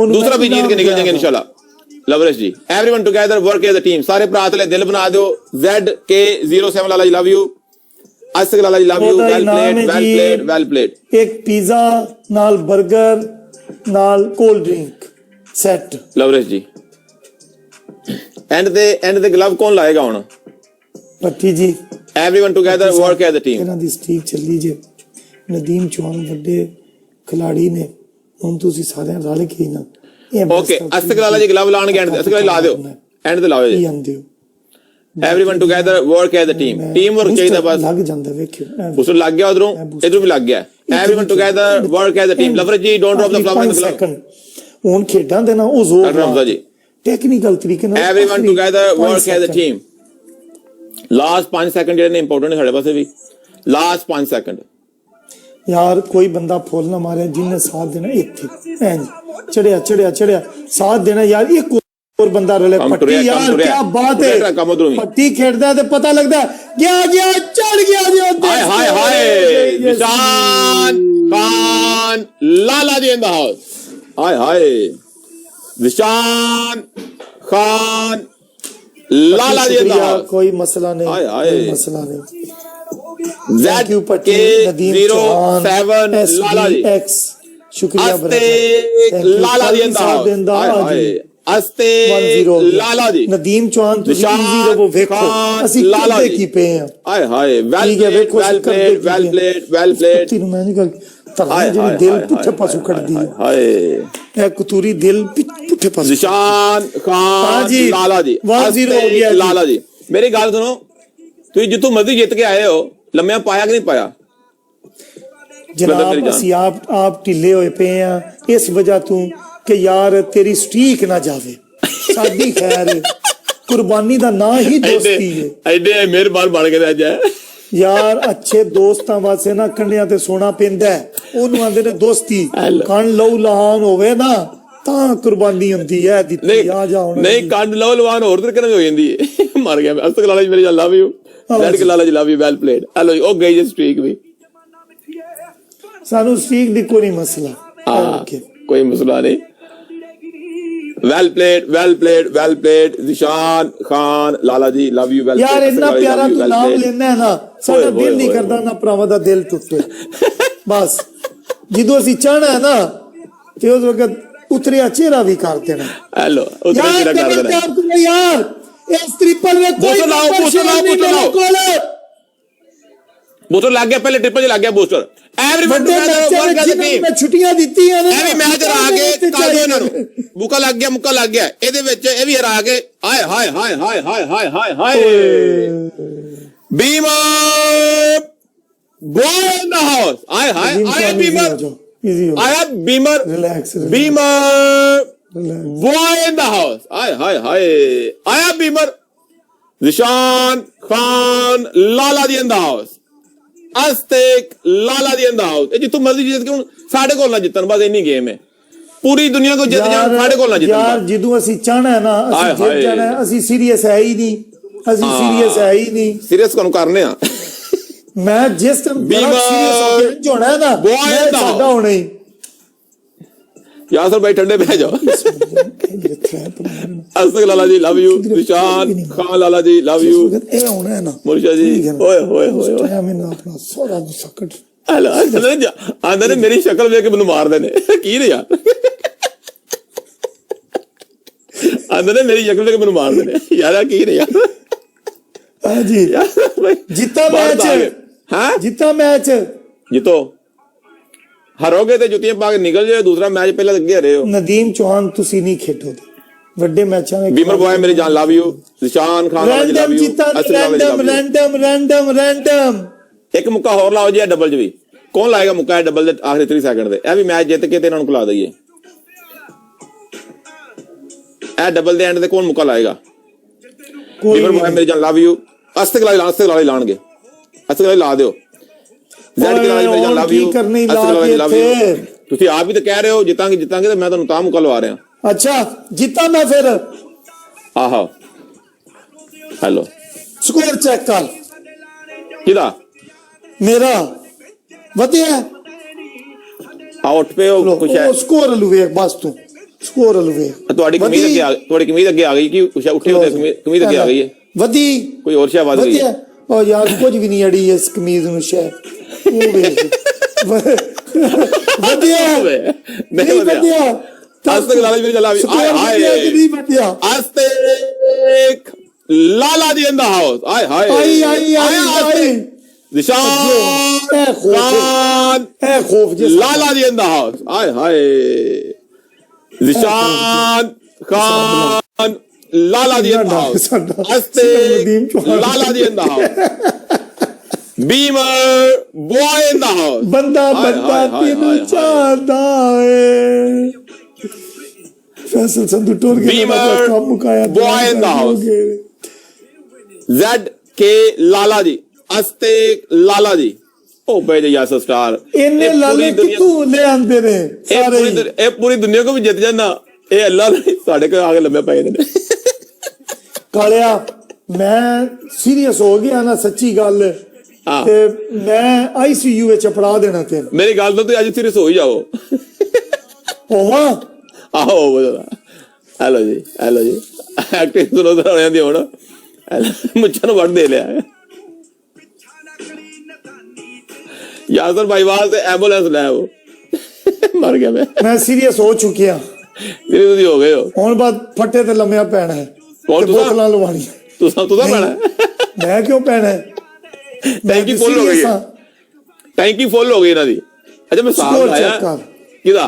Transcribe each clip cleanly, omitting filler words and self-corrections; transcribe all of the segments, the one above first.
दूसरा भी जीत के निकल जाएंगे इंशाल्लाह। Lavresh ji, everyone together work as a team, सारे भरा थले दिल बना दो। ZK07 Lala ji love you, अस्क Lala ji love you, well played well played well played. एक पिज्जा नाल बर्गर नाल cold drink set. Lavresh ji and दे ग्लव कौन लाएगा हुण? पट्टी जी, everyone together work as a team. इन्हां दी स्ट्रीक चली जे, नदीम चौहान वड्डे खिलाड़ी ने, हुण तुसीं सारे रल के ना ओके अस्क लाला जी ग्लव लाण गए, अस्क लाला ला दिओ एंड ते लाओ जी। Everyone together work as a team, team work चाहिए बस। लग जांदा वेखियो, उस लग गया, उधरों इधरों भी लग गया। Everyone together work as a team. लवरेज जी don't drop the flower in the glove. हुण खेडां दे ना ओ जोर रमजा जी टेक्निकल तरीके नाल everyone together work as a team. Last 5 second जेडे इंपोर्टेंट है साडे पासे भी, लास्ट 5 सेकंड। यार कोई बंदा फुल ना मारे जिन्ने साथ देना, इत्थे ऐं चढ़िया चढ़िया चढ़िया साथ देना यार। एक और बंदा रले पट्टी, यार क्या बात है, पट्टी खेड़दा ते पता लगदा गया गया चढ़ गया जी। हाय हाय हाय निशान Khan Lala ji in the house. हाय हाय निशान Khan Lala ji in the house. कोई मसला नहीं, हाय हाय कोई मसला नहीं। ZK07 लाला जी शुक्रिया लाला जी इन द हाउस। हाय हाय अस्ते लाला जी नदीम चौहान निशान वो वेखो ਅਸੀਂ लाला जी की पे हैं। हाय हाय well played well played well played. तीनों मैं निकल तरह जी दिल पुठे पासों कट दी। हाय ए कुतूरी दिल पुठे पासों। निशान खान लाला जी 1-0 हो गया लाला जी। मेरी गल सुनो, तुम जितों मर्जी जित के आए हो, लम्या पाया कि नहीं पाया? जनाब ਅਸੀਂ आप ढिले होए पे हैं इस वजह तू कि यार तेरी स्ट्रीक ना जावे, साडी खैर कुर्बानी दा ना ही दोस्ती है। एडे मेहरबान बन के अज यार अच्छे दोस्तां वास्ते ना कंडियां ते सोना पैंदा है, ओनू आंदे ने दोस्ती। कण लहू लहान होवे ना तां कुर्बानी हुंदी है दित्ती आ जाओ नहीं कंड लहू लहान होर तरीके नाल हो जांदी है। मर गया अस्क लाला जी, मेरे जान लव यू, लड़के Lala ji love you, well played. Hello जी, ओ गई स्ट्रीक भी, सानू स्ट्रीक दी कोई मसला ओके कोई मसला नहीं। Well played well played well played. निशान Khan Lala ji love you, well यार इतना प्यारा तू नाम लेना है ना, साडा दिल नहीं करदा ना भरावां दा दिल टुटे। बस जिदों ਅਸੀਂ ਚਾਹਣਾ है ना ते उस वक्त उतरिया चेहरा भी कर देना। हेलो उतरिया चेहरा कर देना यार। इस ट्रिपल में कोई बूस्टर लग गया, पहले ट्रिपल लग गया बूस्टर। एवरीवन टुगेदर छुट्टियां दी मैच हरा के कर दो इन्हां नूं। मुक्का लग गया ਇਹਦੇ ਵਿੱਚ ਇਹ ਵੀ ਹਰਾ ਕੇ। ਹਾਏ ਹਾਏ ਹਾਏ ਹਾਏ ਹਾਏ ਹਾਏ ਹਾਏ ਹਾਏ beamer boy in the house। हाय हाय आया बीमर, आया beamer, beamer boy in the house। हाय हाय हाय आया beamer. Nishan Khan Lala ji in the house। अस्तेक Lala ji in the house. ਇਹ ਜਿੱਥੋਂ ਮਰਜ਼ੀ ਜਿੱਤ ਕੇ ਹੁਣ ਸਾਡੇ ਕੋਲ ਨਾ ਜਿੱਤਣ, ਬਸ ਇੰਨੀ ਗੇਮ ਹੈ। ਪੂਰੀ ਦੁਨੀਆ ਕੋ ਜਿੱਤ ਜਾਣ, ਸਾਡੇ ਕੋਲ ਨਾ ਜਿੱਤਣ। ਯਾਰ ਜਦੋਂ ਅਸੀਂ ਚਾਹਣਾ ਹੈ ਨਾ ਅਸੀਂ ਜਿੱਤ ਜਾਣਾ ਹੈ। ਅਸੀਂ ਸੀਰੀਅਸ ਹੈ ਹੀ ਨਹੀਂ, ਅਸੀਂ ਸੀਰੀਅਸ ਹੈ ਹੀ ਨਹੀਂ। ਸੀਰੀਅਸ ਕੋਣ ਕਰਨੇ ਆ? ਮੈਂ ਜਿਸ ਟਾਈਮ ਸੀਰੀਅਸ ਹੋ ਕੇ ਹੋਣਾ ਹੈ ਨਾ ਮੈਂ ਸਾਡਾ ਹੋਣਾ ਹੀ। यासर भाई ठंडे पे जाओ। अस्क Lala ji love you, Nishan Khan Lala ji love you, मुर्शा जी ओए ओए ओए हेलो आंदा ने मेरी शक्ल देख के मैनू मार देने की ने यार। आंदा ने मेरी शक्ल देख के मैनू मार देने यार की ने यार। हां जी जीता मैच, हां जीता मैच, जीतो हरोगे तो जुतियां पा के निकल जाए। दूसरा मैच पहले लगे रहे हो। नदीम चौहान तुसी नहीं खेडोगे ਵੱਡੇ ਮੈਚਾਂ ਵਿੱਚ। बीमर बॉय मेरी जान love you, Nishan Khan love you, random एक मुक्का और लाओ जी डबल च भी। कौन लाएगा मुक्का डबल दे आखिरी 3 सेकंड दे? ए भी मैच जित के ते इन्हां नूं खिला दईए। A double they and they कौन मुक्का लाएगा? बीमर बॉय मेरी जान लव यू। अस्तिक लाए लाणगे, अस्तिक ला दिओ। ਤੁਸੀਂ ਆਪ ਹੀ ਤਾਂ ਕਹਿ ਰਹੇ ਹੋ ਜਿੱਤਾਂਗੇ ਜਿੱਤਾਂਗੇ, ਤੇ ਮੈਂ ਤੁਹਾਨੂੰ ਤਾਂ ਮੁੱਕਾ ਲਵਾ ਰਿਹਾ। ਅੱਛਾ ਜਿੱਤਾ ਮੈਂ ਫਿਰ। ਆਹੋ ਹੈਲੋ ਸਕੋਰ ਚੈੱਕ ਕਰ। ਕਿਹਦਾ? ਮੇਰਾ ਵਧੀਆ। ਆ ਉੱਠ ਪਏ ਉਹ ਕੁਛ ਹੈ ਸਕੋਰ ਲਵੇਖ ਬਸ ਤੂੰ ਸਕੋਰ ਲਵੇਖ ਤੁਹਾਡੀ ਕਮੀਜ਼ ਅੱਗੇ ਆ ਗਈ ਕਿ ਕੁਛ ਉੱਠੇ ਹੋਏ ਕਮੀਜ਼ ਅੱਗੇ ਆ ਗਈ ਹੈ ਵਧੀ ਕੋਈ ਹੋਰ ਸ਼ੈ ਵੱਧ ਗਈ ਉਹ ਯਾਰ ਕੁਝ ਵੀ ਨਹੀਂ ਅੜੀ ਇਸ ਕਮੀਜ਼ ਨੂੰ ਸ਼ੈ ਉਹ ਵੇਖ ਵਧੀਆ ਨਹੀਂ ਵਧੀਆ ਅੱਜ ਤੱਕ ਲਾਲਾ ਜੀ ਚਲਾ ਵੀ ਹਾਏ ਨਹੀਂ ਵਧੀਆ ਅੱਜ ਤੱਕ ਲਾਲਾ ਜੀ ਇਨ ਦਾ ਹਾਊਸ ਆਏ ਹਾਏ ਆਈ ਨਿਸ਼ਾਨ ਇਹ ਖੋਫ ਜਿਸ ਲਾਲਾ ਜੀ ਇਨ ਦਾ ਹਾਊਸ ਆਏ ਹਾਏ ਨਿਸ਼ਾਨ ਖਾਨ ਲਾਲਾ ਜੀ ਇਨ ਦਾ ਹਾਊਸ ਅਸਤੇ ਲਾਲਾ ਜੀ ਇਨ ਦਾ ਹਾਊਸ ਬੀਮਰ ਬॉय ਇਨ ਦਾ ਹਾਊਸ ਬੰਦਾ ਤੈਨੂੰ ਚਾਹਦਾ ਏ ਫੈਸਲ ਸੰਧੂ ਟੋਰ ਕੇ ਕੰਮ ਮੁਕਾਇਆ ਬॉय ਇਨ ਦਾ ਹਾਊਸ ZK ਲਾਲਾ ਜੀ ਅਸਤੇ ਲਾਲਾ ਜੀ ਉਹ ਬੇ ਜੀ ਯਾਸ ਸਟਾਰ ਇਹਨੇ ਲਾਲੇ ਕਿੱਥੋਂ ਲੈ ਆਂਦੇ ਨੇ ਸਾਰੇ ਇਹ ਪੂਰੀ ਦੁਨੀਆ ਕੋ ਵੀ ਜਿੱਤ ਜਾਂਦਾ ਇਹ ਅੱਲਾ ਨੇ ਸਾਡੇ ਕੋਲ ਆ ਕੇ ਲੰਮੇ ਪਏ ਨੇ ਕਾਲਿਆ ਮੈਂ ਸੀਰੀਅਸ ਹੋ ਗਿਆ ਨਾ ਸੱਚੀ ਗੱਲ ਤੇ ਮੈਂ ICU ਵਿੱਚ ਪੜਾ ਦੇਣਾ ਤੇ ਮੇਰੀ ਗੱਲ ਤੋਂ ਤੁਸੀਂ ਅੱਜ ਸੀਰੀਅਸ ਹੋ ਹੀ ਜਾਓ ਹੋਵਾਂ ਆਹੋ ਬੋਲਦਾ ਹੈਲੋ ਜੀ ਐਕਟਿੰਗ ਸੁਣੋ ਤਾਂ ਹੋ ਜਾਂਦੀ ਹੁਣ ਮੁੱਛਾਂ ਨੂੰ ਵੱਢ ਦੇ ਲਿਆ यासर भाईवाल से एम्बुलेंस ले वो मर गया मैं सीरियस हो चुकी हूं सीरियस हो गए हो हुन बाद फट्टे ते लम्या पैना है कौन बोतलां लवानी तुसा पैना है मैं क्यों पैना है टैंकी फुल हो गई है टैंकी फुल हो गई ना दी अच्छा मैं साहब आया किदा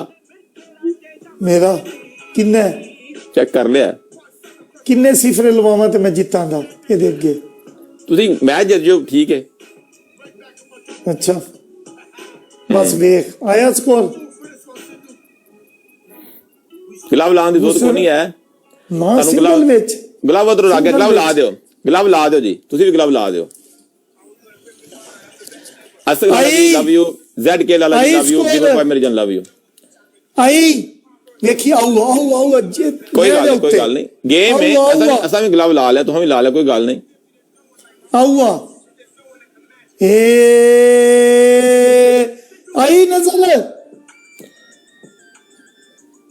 मेरा किन्ने चेक कर लिया किन्ने सिफरे लवावां ते मैं जितांगा ये देख के तुसी मैच जित जो ठीक है अच्छा बस देख आया स्कोर गुलाब लाने की जरूरत नहीं है ना सिंगल मैच गुलाब उधर आगे गुलाब ला दो जी तुसी भी गुलाब ला दो अस्सलाम वालेकुम love you ZK Lala ji love you give up मेरी जान लव यू आई देखिए आओ जी कोई गल नहीं गेम है असा भी गुलाब ला लिया तो हम भी ला लिया कोई गल नहीं आओ आई नजर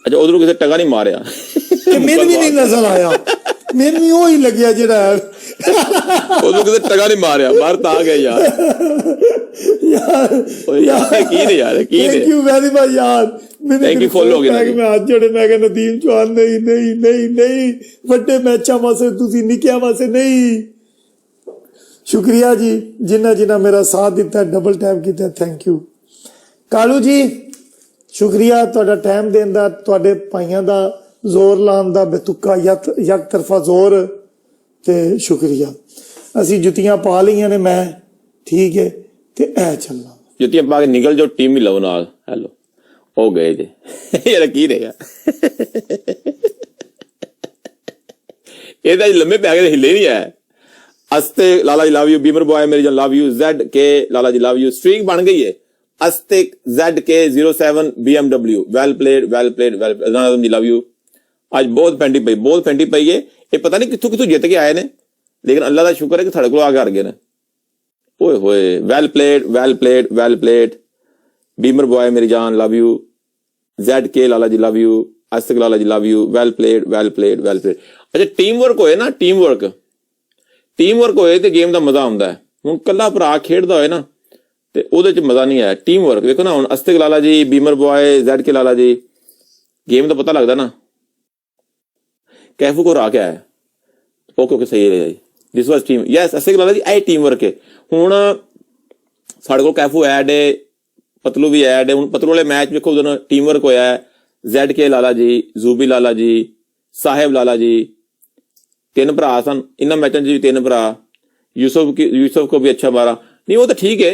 अच्छा उधर किसी टका नहीं मारिया मैंने भी नहीं नजर आया मैंने भी वही लगिया जेड़ा उधर किसी टका नहीं मारिया बाहर ता गए यार की नहीं यार की थैंक यू वेरी मच यार थैंक यू फॉलो हो गया मैं आज जोड़े मैं कहना नदीम चौहान नहीं बड़े मैचा वास्ते तुसी निकिया वास्ते नहीं शुक्रिया जी जिन्ना मेरा साथ दिता डबल टैप किया थैंक यू कालू जी शुक्रिया तुहाडा टाइम देण दा तुहाडे भाइयां दा जोर लाण दा बेतुका यक तरफा जोर ते शुक्रिया असी जुतियां पा लईयां ने मैं ठीक है ते ऐ चलना जुतियां पा के निकल जो टीम भी लवो नाल हेलो हो गए जे यार की रहेगा ਇਹਦਾ ਲੰਮੇ ਪੈ ਗਏ ਹਿੱਲੇ ਨਹੀਂ ਆਇਆ अस्ते Lala ji love you beamer boy मेरी जान love you ZK Lala ji love you streak बन गई है Astik ZK 07 BMW well played जी लव यू आज बहुत फेंटी पई है ये पता नहीं किथों जित के आए ने लेकिन अल्लाह का शुक्र है कि साढ़े को आगे हट गए ने ओए होए वेल प्लेड बीमर बॉय मेरी जान love you ZK Lala ji love you Astik Lala ji love you well played अच्छा टीम वर्क होए ना टीम वर्क होए तो गेम का मजा आता है हुण कल्ला भरा खेडदा होए ना ते ओहदे च मजा नहीं आया टीम वर्क देखो ना हुण अस्तिक लाला जी बीमर बॉय ZK लाला जी गेम का पता लगता ना कैफू को हरा के आया ओके सही है this was team yes Astik Lala ji आई टीम वर्क है हुण साडे कोल कैफू ऐड है पतलू भी ऐड है हुण पतलू वाले मैच देखो उधर टीम वर्क होया है ZK लाला जी जूबी लाला जी साहेब लाला जी तीन भरा सन इन मैचों भी तीन भरा यूसुफ को भी अच्छा मारा नहीं वो तो ठीक है